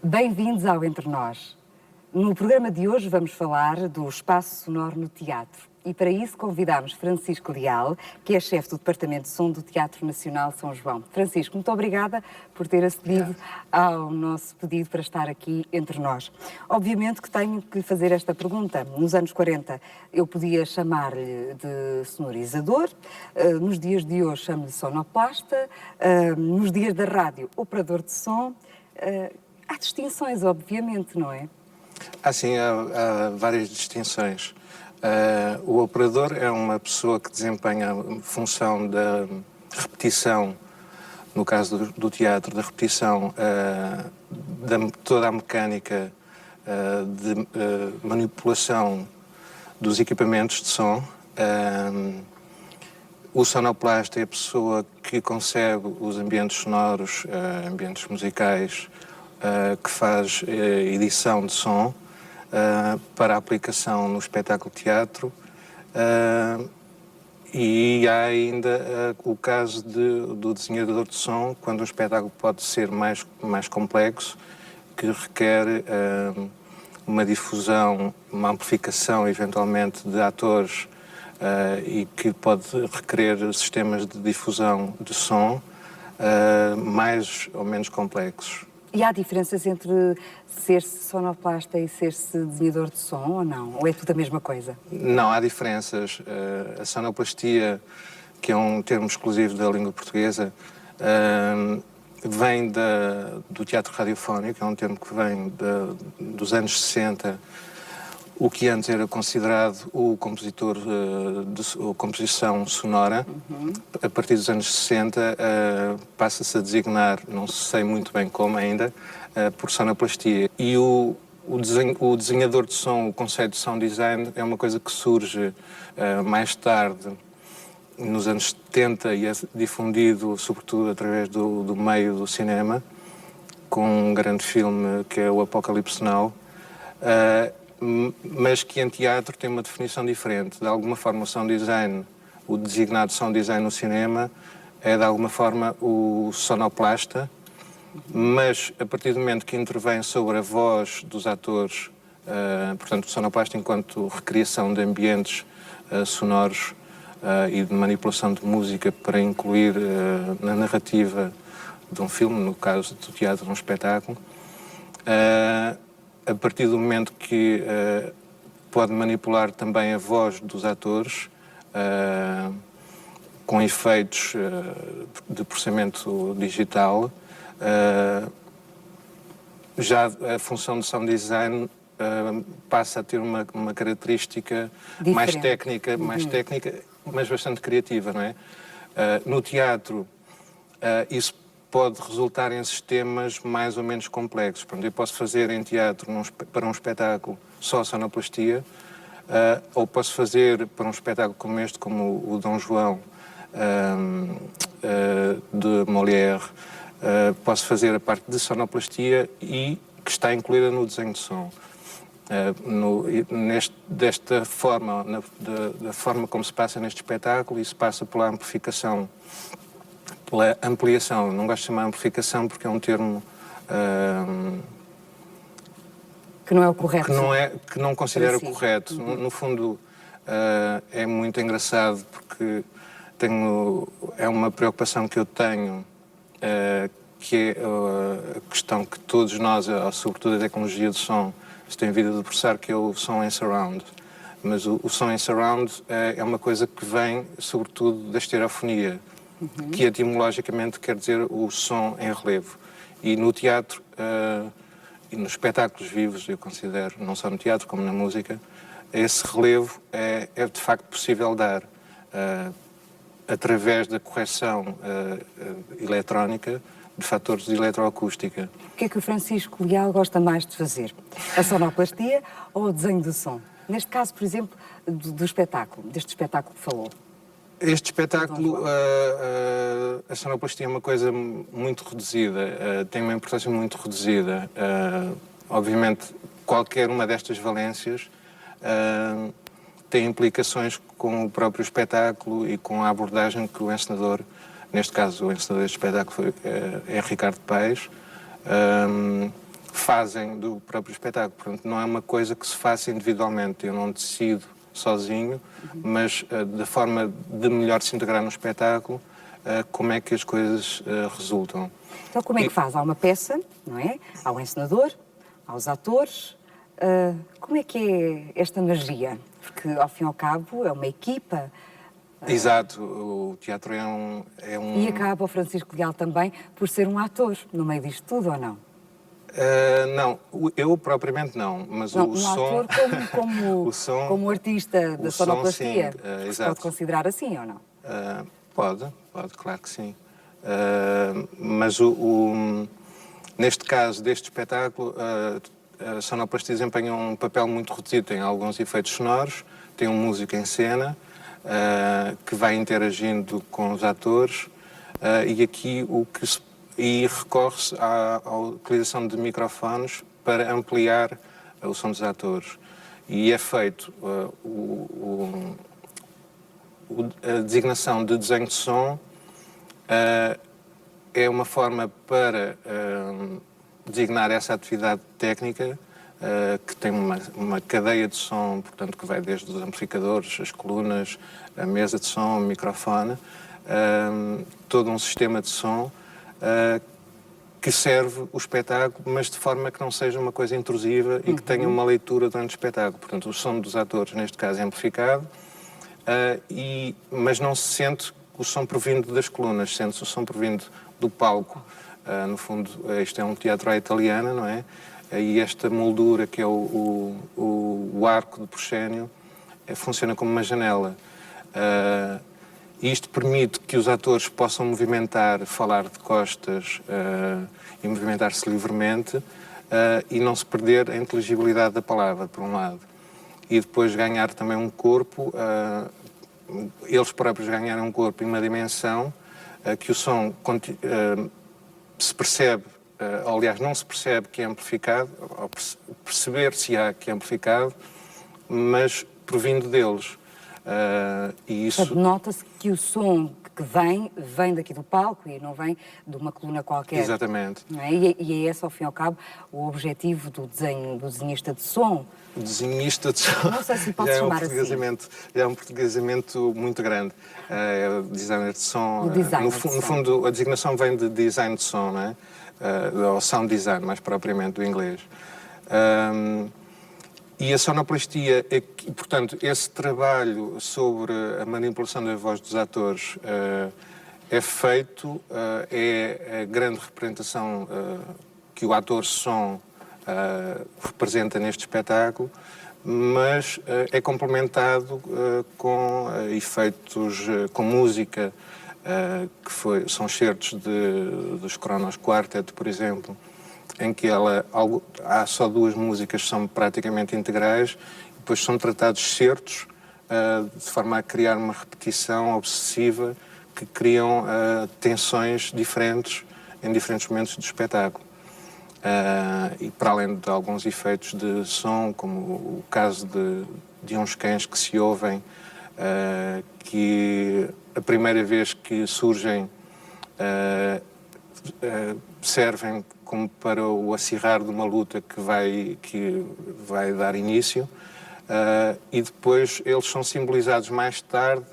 Bem-vindos ao Entre Nós. No programa de hoje vamos falar do espaço sonoro no teatro. E para isso convidamos Francisco Leal, que é chefe do Departamento de Som do Teatro Nacional São João. Francisco, muito obrigada por ter acedido ao nosso pedido para estar aqui entre nós. Obviamente que tenho que fazer esta pergunta. Nos anos 40 eu podia chamar-lhe de sonorizador, nos dias de hoje chamo-lhe sonoplasta, nos dias da rádio, operador de som. Há distinções, obviamente, não é? Sim, há várias distinções. O operador é uma pessoa que desempenha a função da repetição, no caso do teatro, da repetição de toda a mecânica de manipulação dos equipamentos de som. O sonoplasta é a pessoa que concebe os ambientes sonoros, ambientes musicais, que faz edição de som para a aplicação no espetáculo teatro, e há ainda o caso do desenhador de som, quando o espetáculo pode ser mais complexo, que requer uma difusão, uma amplificação eventualmente de atores, e que pode requerer sistemas de difusão de som mais ou menos complexos. E há diferenças entre ser-se sonoplasta e ser-se desenhador de som, ou não? Ou é tudo a mesma coisa? Não, há diferenças. A sonoplastia, que é um termo exclusivo da língua portuguesa, vem do teatro radiofónico, é um termo que vem dos anos 60, o que antes era considerado o compositor de composição sonora. A partir dos anos 60 passa-se a designar, não sei muito bem como ainda, por sonoplastia. E o desenhador de som, o conceito de sound design, é uma coisa que surge mais tarde, nos anos 70, e é difundido sobretudo através do meio do cinema, com um grande filme que é o Apocalipse Now, mas que em teatro tem uma definição diferente. De alguma forma o sound design, o designado sound design no cinema, é de alguma forma o sonoplasta, mas a partir do momento que intervém sobre a voz dos atores, portanto o sonoplasta enquanto recriação de ambientes sonoros e de manipulação de música para incluir na narrativa de um filme, no caso do teatro, um espetáculo, a partir do momento que pode manipular também a voz dos atores com efeitos de processamento digital, já a função de sound design passa a ter uma característica mais técnica, mas bastante criativa, não é? No teatro, isso pode resultar em sistemas mais ou menos complexos. Portanto, eu posso fazer em teatro, para um espetáculo, só sonoplastia, ou posso fazer para um espetáculo como este, como o Dom João, de Molière, posso fazer a parte de sonoplastia e que está incluída no desenho de som. Desta forma, da forma como se passa neste espetáculo, isso passa pela amplificação, pela ampliação. Não gosto de chamar amplificação porque é um termo que não é o correto. Que não considero correto. No fundo, é muito engraçado porque é uma preocupação que eu tenho, que é a questão que todos nós, sobretudo a tecnologia de som, se tem vindo a debruçar, que é o som em surround. Mas o som em surround é uma coisa que vem, sobretudo, da estereofonia, que etimologicamente quer dizer o som em relevo. E no teatro, e nos espetáculos vivos, eu considero, não só no teatro como na música, esse relevo é de facto possível dar através da correção eletrónica de fatores de eletroacústica. O que é que o Francisco Leal gosta mais de fazer? A sonoplastia ou o desenho do som? Neste caso, por exemplo, deste espetáculo que falou. Este espetáculo, a sonoplastia é uma coisa muito reduzida, tem uma importância muito reduzida. Obviamente, qualquer uma destas valências tem implicações com o próprio espetáculo e com a abordagem que o encenador, neste caso o encenador deste espetáculo é Ricardo Paes, fazem do próprio espetáculo. Portanto, não é uma coisa que se faça individualmente. Eu não decido sozinho, mas da forma de melhor se integrar no espetáculo, como é que as coisas resultam. Então, como é que faz? Há uma peça, não é? Há o encenador, há os atores. Como é que é esta magia? Porque, ao fim e ao cabo, é uma equipa. Exato, o teatro é um... E acaba o Francisco Leal também por ser um ator no meio disto tudo, ou não? Não, eu propriamente não, mas Não, o um som... ator como, o som, como artista da sonoplastia. Sim, Se exato. pode considerar assim, ou não? Pode, claro que sim. Mas neste caso deste espetáculo, a sonoplastia desempenha um papel muito reduzido. Tem alguns efeitos sonoros, tem um músico em cena que vai interagindo com os atores e aqui recorre-se à utilização de microfones para ampliar o som dos atores. E é feito a designação de desenho de som é uma forma para designar essa atividade técnica que tem uma cadeia de som, portanto, que vai desde os amplificadores, as colunas, a mesa de som, o microfone, todo um sistema de som que serve o espetáculo, mas de forma que não seja uma coisa intrusiva e que tenha uma leitura durante o espetáculo. Portanto, o som dos atores, neste caso, é amplificado, mas não se sente o som provindo das colunas, sente-se o som provindo do palco. No fundo, isto é um teatro à italiana, não é? E esta moldura, que é o arco de proscénio, funciona como uma janela. Isto permite que os atores possam movimentar, falar de costas e movimentar-se livremente e não se perder a inteligibilidade da palavra, por um lado. E depois ganhar também um corpo, eles próprios ganharem um corpo e uma dimensão que o som se percebe, aliás, não se percebe que é amplificado, ou perceber-se-á que é amplificado, mas provindo deles. E isso... Nota-se que o som que vem daqui do palco e não vem de uma coluna qualquer. Exatamente. Não é? E é esse, ao fim e ao cabo, o objetivo do desenhista de som. O desenhista de som. Não sei se pode chamar assim. É um portuguesamento muito grande. É o designer de som. No fundo, a designação vem de design de som, não é? Ou sound design, mais propriamente, do inglês. E a sonoplastia, portanto, esse trabalho sobre a manipulação da voz dos atores é feito, é a grande representação que o ator-som representa neste espetáculo, mas é complementado com efeitos, com música, que são excertos dos Kronos Quartet, por exemplo, em que há só duas músicas que são praticamente integrais, e depois são tratados excertos de forma a criar uma repetição obsessiva que criam tensões diferentes em diferentes momentos do espetáculo. E para além de alguns efeitos de som, como o caso de uns cães que se ouvem, que a primeira vez que surgem servem como para o acirrar de uma luta que vai dar início, e depois eles são simbolizados mais tarde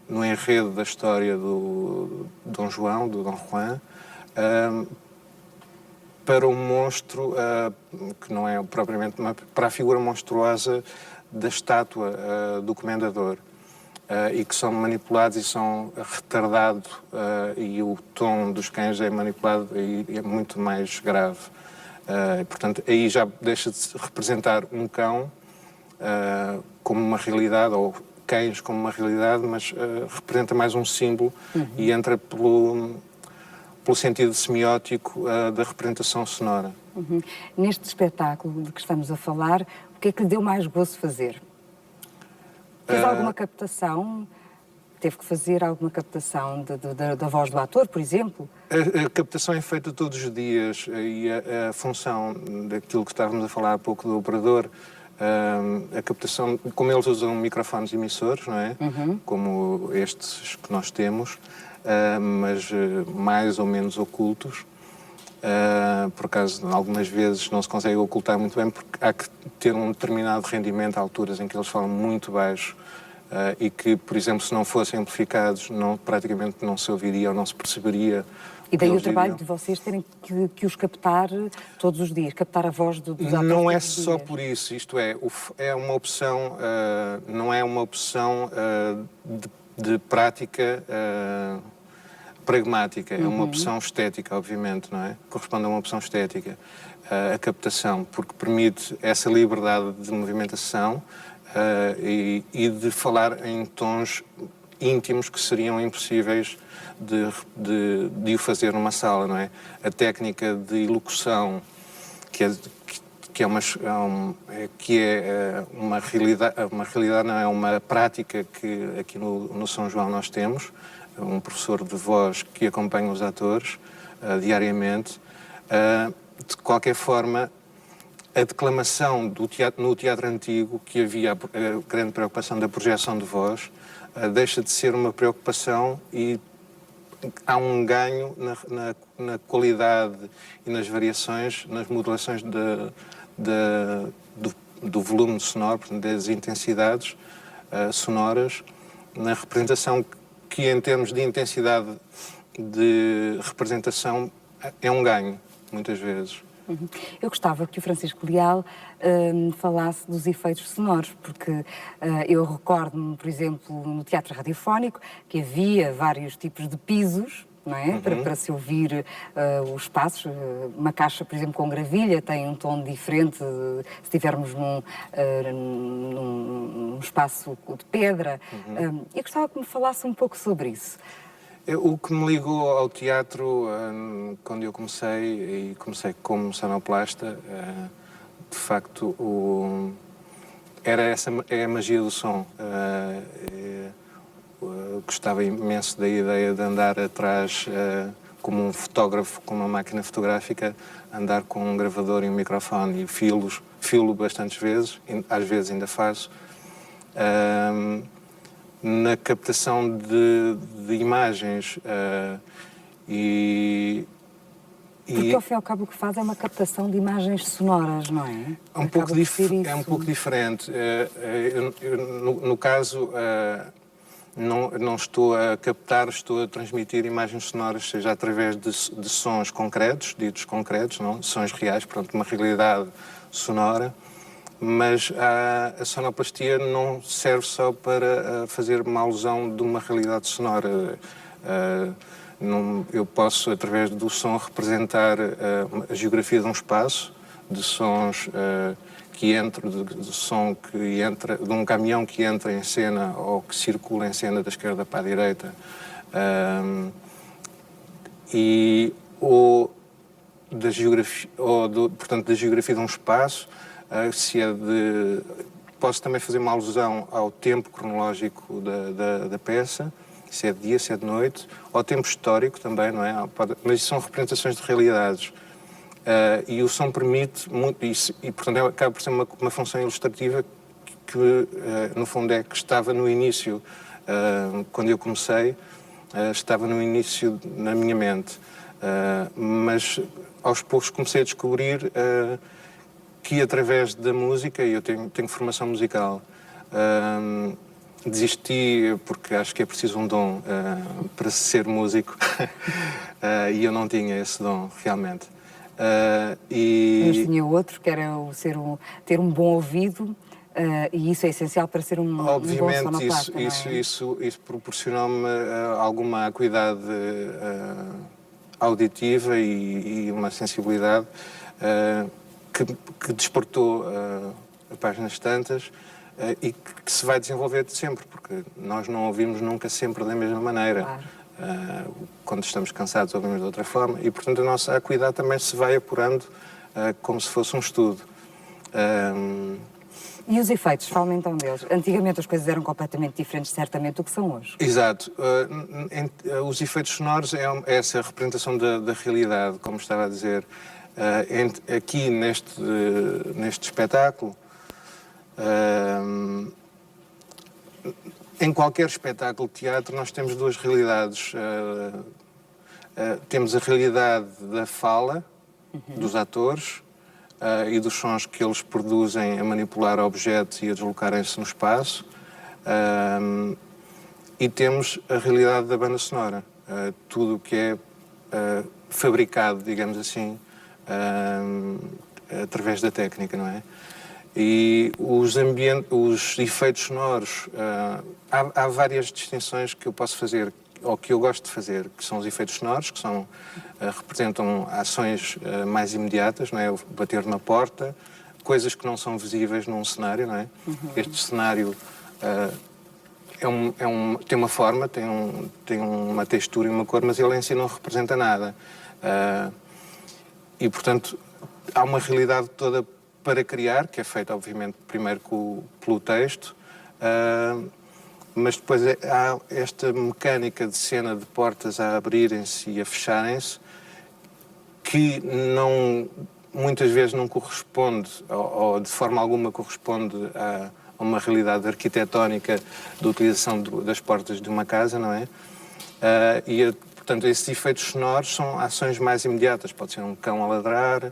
no enredo da história do Dom João, do Dom Juan, para um monstro que não é propriamente para a figura monstruosa da estátua do Comendador. E que são manipulados e são retardados e o tom dos cães é manipulado e é muito mais grave. Portanto, aí já deixa de se representar um cão como uma realidade, ou cães como uma realidade, mas representa mais um símbolo e entra pelo sentido semiótico da representação sonora. Neste espetáculo de que estamos a falar, o que é que lhe deu mais gozo fazer? Fez alguma captação? Teve que fazer alguma captação da voz do ator, por exemplo? A captação é feita todos os dias e a função daquilo que estávamos a falar há pouco do operador, a captação, como eles usam microfones emissores, não é? Como estes que nós temos, mas mais ou menos ocultos, Por acaso, algumas vezes não se consegue ocultar muito bem, porque há que ter um determinado rendimento a alturas em que eles falam muito baixo e que, por exemplo, se não fossem amplificados, praticamente não se ouviria ou não se perceberia. E daí o trabalho de vocês terem que os captar todos os dias, captar a voz dos atores. Não é só por isso, isto é uma opção, não é uma opção de prática pragmática, é uma opção estética, obviamente, não é? Corresponde a uma opção estética, a captação, porque permite essa liberdade de movimentação e de falar em tons íntimos que seriam impossíveis de o fazer numa sala, não é? A técnica de elocução, que é uma realidade, não é uma prática que aqui no São João nós temos, um professor de voz que acompanha os atores diariamente. De qualquer forma, a declamação no teatro antigo, que havia a grande preocupação da projeção de voz, deixa de ser uma preocupação e há um ganho na qualidade e nas variações, nas modulações do volume sonoro, portanto, das intensidades sonoras, na representação que, em termos de intensidade de representação, é um ganho, muitas vezes. Eu gostava que o Francisco Leal falasse dos efeitos sonoros, porque eu recordo-me, por exemplo, no teatro radiofónico, que havia vários tipos de pisos, não é? Para se ouvir os espaços. Uma caixa, por exemplo, com gravilha tem um tom diferente se estivermos num espaço de pedra. Eu gostava que me falasse um pouco sobre isso. O que me ligou ao teatro quando eu comecei como sonoplasta, de facto, é a magia do som. Gostava imenso da ideia de andar atrás, como um fotógrafo com uma máquina fotográfica, andar com um gravador e um microfone e filo bastantes vezes, às vezes ainda faço. Na captação de imagens Porque, ao fim e ao cabo, o que faz é uma captação de imagens sonoras, não é? É um pouco diferente. No caso, não estou a captar, estou a transmitir imagens sonoras, seja através de sons concretos, ditos concretos, não? Sons reais, pronto, uma realidade sonora. Mas a sonoplastia não serve só para fazer uma alusão de uma realidade sonora. Eu posso, através do som, representar a geografia de um espaço, de sons de som que entra, de um caminhão que entra em cena ou que circula em cena da esquerda para a direita, portanto, da geografia de um espaço. Posso também fazer uma alusão ao tempo cronológico da peça, se é de dia, se é de noite, ao tempo histórico também, não é? Mas isso são representações de realidades. E o som permite muito isso, e portanto acaba por ser uma função ilustrativa que no fundo é que estava no início, quando eu comecei, estava no início na minha mente. Mas aos poucos comecei a descobrir que através da música, e eu tenho formação musical, desisti porque acho que é preciso um dom para ser músico e eu não tinha esse dom realmente. Mas tinha outro, que era ter um bom ouvido, e isso é essencial para ser um bom sonoplasta. Obviamente, isso proporcionou-me alguma acuidade auditiva e uma sensibilidade que despertou a páginas tantas e que se vai desenvolver sempre, porque nós não ouvimos nunca sempre da mesma maneira. Claro. Quando estamos cansados ouvimos de outra forma e, portanto, a nossa acuidade também se vai apurando como se fosse um estudo. E os efeitos, fala-me então deles. Antigamente as coisas eram completamente diferentes, certamente, do que são hoje. Exato. Os efeitos sonoros é essa representação da realidade, como estava a dizer. Aqui neste espetáculo, em qualquer espetáculo de teatro nós temos duas realidades. Temos a realidade da fala, dos atores e dos sons que eles produzem a manipular objetos e a deslocarem-se no espaço. E temos a realidade da banda sonora, tudo o que é fabricado, digamos assim, através da técnica, não é? E os efeitos sonoros, há várias distinções que eu posso fazer, ou que eu gosto de fazer, que são os efeitos sonoros, que são, representam ações mais imediatas, não é? O bater na porta, coisas que não são visíveis num cenário, não é? Este cenário tem uma forma, tem uma textura e uma cor, mas ele em si não representa nada. E, portanto, há uma realidade toda para criar, que é feita, obviamente, primeiro pelo texto, mas depois há esta mecânica de cena de portas a abrirem-se e a fecharem-se, que muitas vezes não corresponde, ou de forma alguma corresponde a uma realidade arquitetónica da utilização das portas de uma casa, não é? Portanto, esses efeitos sonoros são ações mais imediatas. Pode ser um cão a ladrar,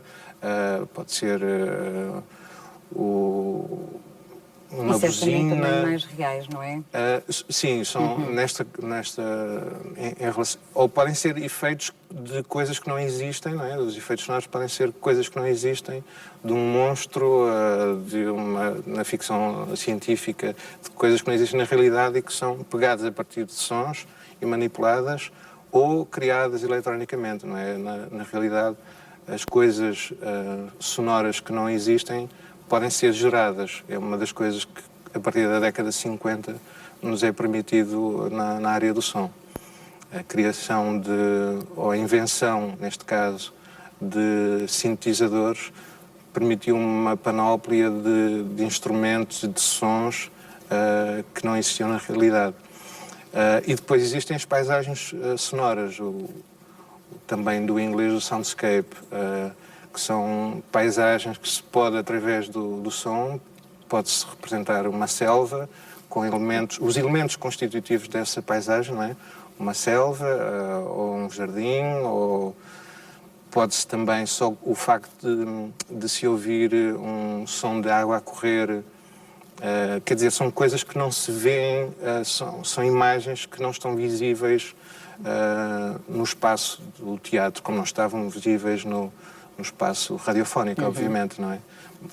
pode ser uma buzina. Também mais reais, não é? Sim, são em relação, ou podem ser efeitos de coisas que não existem, não é? Os efeitos sonoros podem ser coisas que não existem, de um monstro, na ficção científica, de coisas que não existem na realidade e que são pegadas a partir de sons e manipuladas ou criadas eletronicamente, não é? Na realidade, as coisas sonoras que não existem podem ser geradas. É uma das coisas que, a partir da década de 50, nos é permitido na área do som. A criação ou a invenção, neste caso, de sintetizadores permitiu uma panóplia de instrumentos e de sons que não existiam na realidade. E depois existem as paisagens sonoras, também do inglês o soundscape, que são paisagens que se pode, através do som, pode-se representar uma selva com os elementos constitutivos dessa paisagem, não é? Uma selva, ou um jardim, ou pode-se também só o facto de se ouvir um som de água a correr. Quer dizer, são coisas que não se veem, são imagens que não estão visíveis no espaço do teatro, como não estavam visíveis no espaço radiofónico, obviamente, não é?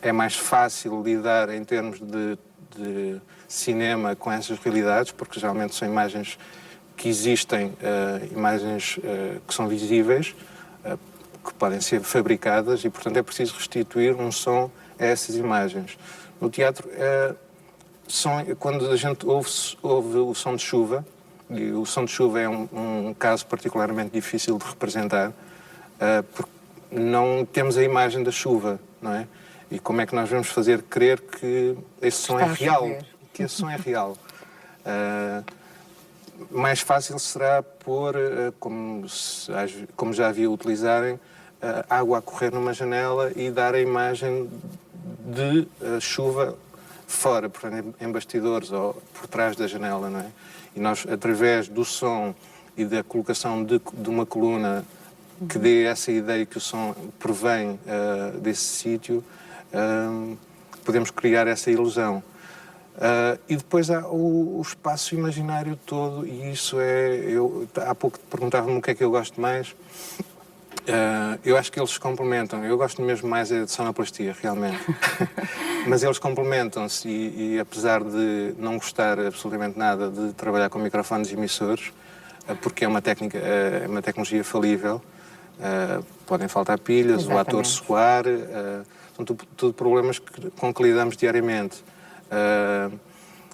É mais fácil lidar em termos de cinema com essas realidades, porque geralmente são imagens que existem, imagens que são visíveis, que podem ser fabricadas e, portanto, é preciso restituir um som a essas imagens. No teatro, quando a gente ouve o som de chuva, e o som de chuva é um caso particularmente difícil de representar, porque não temos a imagem da chuva, não é? E como é que nós vamos fazer crer que esse som é real? Que esse som é real? Mais fácil será pôr, como já havia utilizarem, água a correr numa janela e dar a imagem de chuva fora, portanto, em bastidores ou por trás da janela, não é? E nós, através do som e da colocação de uma coluna que dê essa ideia que o som provém desse sítio, podemos criar essa ilusão. E depois há o espaço imaginário todo, e isso há pouco perguntava-me o que é que eu gosto mais. Eu acho que eles se complementam. Eu gosto mesmo mais de sonoplastia, realmente. Mas eles complementam-se e apesar de não gostar absolutamente nada de trabalhar com microfones e emissores, porque é uma tecnologia falível, podem faltar pilhas, Exatamente. o ator suar, são tudo problemas com que lidamos diariamente.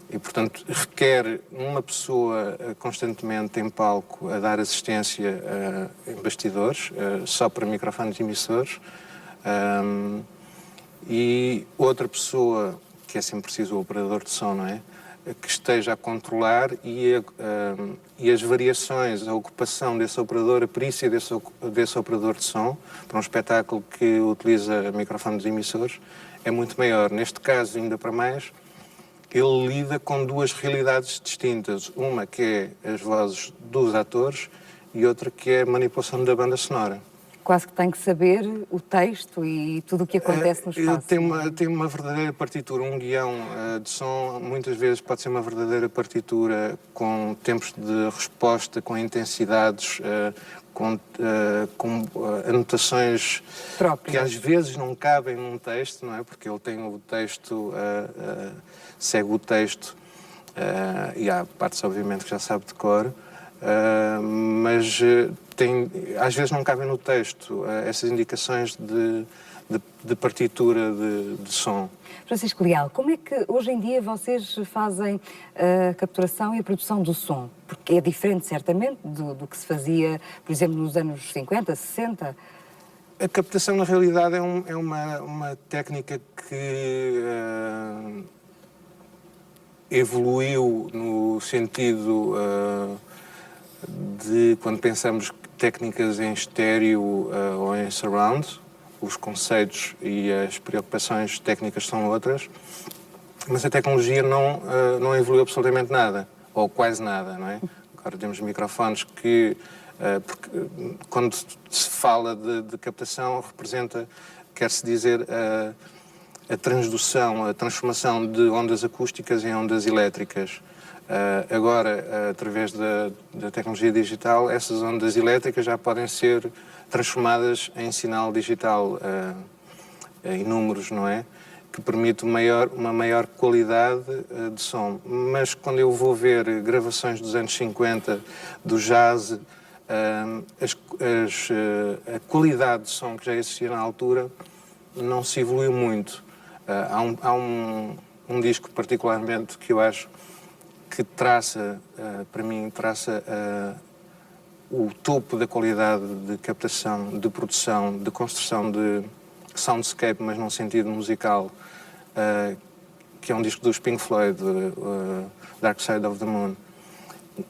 E, portanto, requer uma pessoa constantemente em palco a dar assistência em bastidores, só para microfones e emissores, e outra pessoa, que é sempre preciso o operador de som, não é? Que esteja a controlar e as variações, a ocupação desse operador, a perícia desse operador de som, para um espetáculo que utiliza microfones e emissores, é muito maior. Neste caso, ainda para mais, ele lida com duas realidades distintas. Uma que é as vozes dos atores e outra que é a manipulação da banda sonora. quase que tem que saber o texto e tudo o que acontece no espaço. Tem uma verdadeira partitura, um guião de som muitas vezes pode ser uma verdadeira partitura com tempos de resposta, com intensidades, com anotações próprias, que às vezes não cabem num texto, não é? Porque ele tem o texto, segue o texto, e há partes obviamente que já sabe de cor, mas às vezes não cabem no texto essas indicações de partitura de som. Francisco Leal, como é que hoje em dia vocês fazem a capturação e a produção do som? Porque é diferente, certamente, do que se fazia, por exemplo, nos anos 50, 60? A captação, na realidade, é uma técnica que evoluiu no sentido de, quando pensamos técnicas em estéreo ou em surround, os conceitos e as preocupações técnicas são outras, mas a tecnologia não evoluiu absolutamente nada, ou quase nada, não é? Agora temos microfones que, porque quando se fala de captação, quer-se dizer, a transdução, a transformação de ondas acústicas em ondas elétricas. Agora, através da tecnologia digital, essas ondas elétricas já podem ser transformadas em sinal digital, em números, não é? Que permite uma maior qualidade de som. Mas quando eu vou ver gravações dos anos 50, do jazz, a qualidade de som que já existia na altura não se evoluiu muito. Há um disco particularmente que eu acho que para mim, traça o topo da qualidade de captação, de produção, de construção de soundscape, mas num sentido musical, que é um disco dos Pink Floyd, Dark Side of the Moon.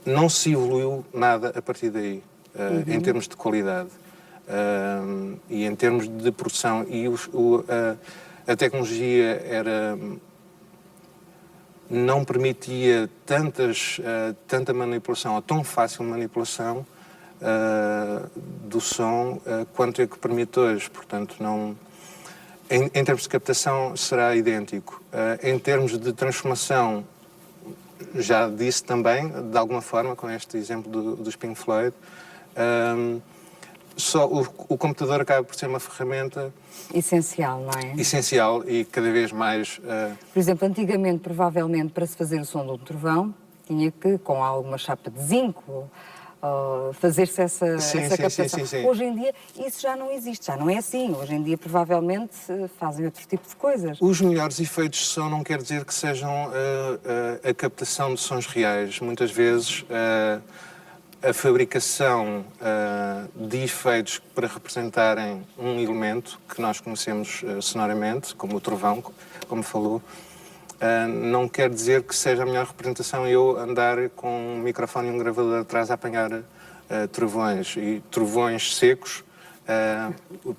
Não se evoluiu nada a partir daí, em termos de qualidade e em termos de produção. E a tecnologia não permitia tanta manipulação, ou tão fácil manipulação do som quanto é que permite hoje. Portanto, em termos de captação será idêntico. Em termos de transformação, já disse também, de alguma forma, com este exemplo dos Pink Floyd, só o computador acaba por ser uma ferramenta essencial, não é? Essencial e cada vez mais... Por exemplo, antigamente, provavelmente, para se fazer o som de um trovão, tinha que, com alguma chapa de zinco, fazer-se essa captação. Sim. Hoje em dia, isso já não existe, já não é assim. Hoje em dia, provavelmente, fazem outro tipo de coisas. Os melhores efeitos de som não quer dizer que sejam a captação de sons reais. Muitas vezes... a fabricação de efeitos para representarem um elemento que nós conhecemos sonoramente, como o trovão, como falou, não quer dizer que seja a melhor representação eu andar com um microfone e um gravador atrás a apanhar trovões. E trovões secos,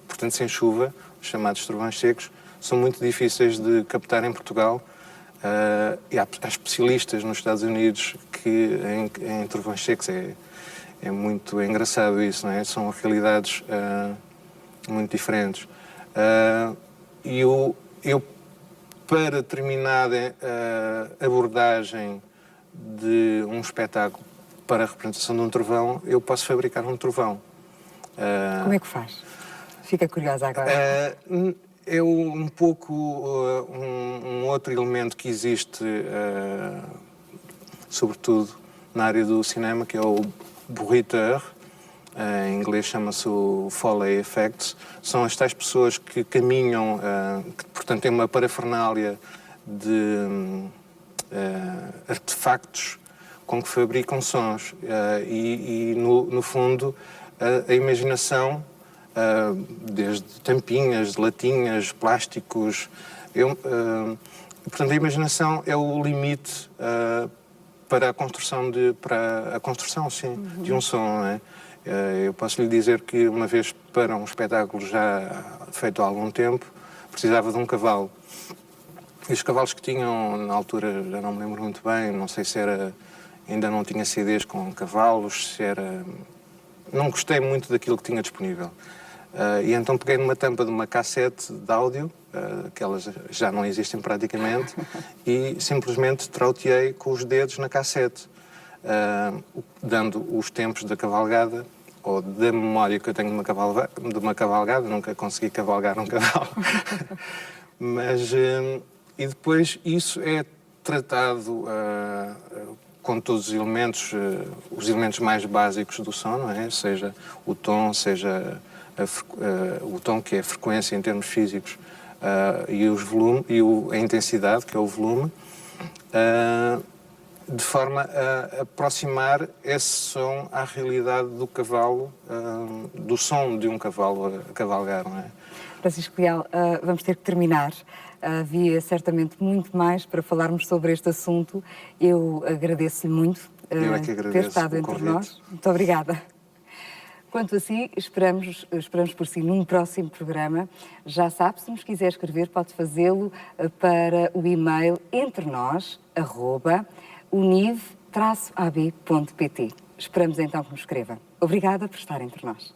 portanto sem chuva, os chamados trovões secos, são muito difíceis de captar em Portugal. E há especialistas nos Estados Unidos que em trovões secos é muito engraçado isso, não é? São realidades muito diferentes. E eu, para determinada abordagem de um espetáculo para a representação de um trovão, eu posso fabricar um trovão. Como é que faz? Fica curiosa agora. É um pouco um outro elemento que existe, sobretudo na área do cinema, que é o bruiteur, em inglês chama-se o Foley Effects. São as tais pessoas que caminham, que portanto têm uma parafernália de artefactos com que fabricam sons. E no fundo, a imaginação, desde tampinhas, latinhas, plásticos. Portanto, a imaginação é o limite para a construção de um som, não é? Eu posso lhe dizer que uma vez, para um espetáculo já feito há algum tempo, precisava de um cavalo. E os cavalos que tinham, na altura, já não me lembro muito bem, não sei se ainda não tinha CDs com cavalos, se era... Não gostei muito daquilo que tinha disponível. E então peguei numa tampa de uma cassete de áudio, que elas já não existem praticamente, e simplesmente trauteei com os dedos na cassete, dando os tempos da cavalgada, ou da memória que eu tenho de uma cavalgada. Nunca consegui cavalgar um cavalo. Mas, e depois isso é tratado com todos os elementos mais básicos do som, não é? Seja o tom, seja o tom, que é a frequência em termos físicos, e a intensidade, que é o volume, de forma a aproximar esse som à realidade do cavalo, do som de um cavalo a cavalgar, não é? Francisco Leal, vamos ter que terminar. Havia certamente muito mais para falarmos sobre este assunto. Eu agradeço-lhe muito ter estado entre nós. Muito obrigada. Quanto a si, esperamos por si num próximo programa. Já sabe, se nos quiser escrever, pode fazê-lo para o e-mail entrenós@univ-ab.pt. Esperamos então que nos escreva. Obrigada por estar entre nós.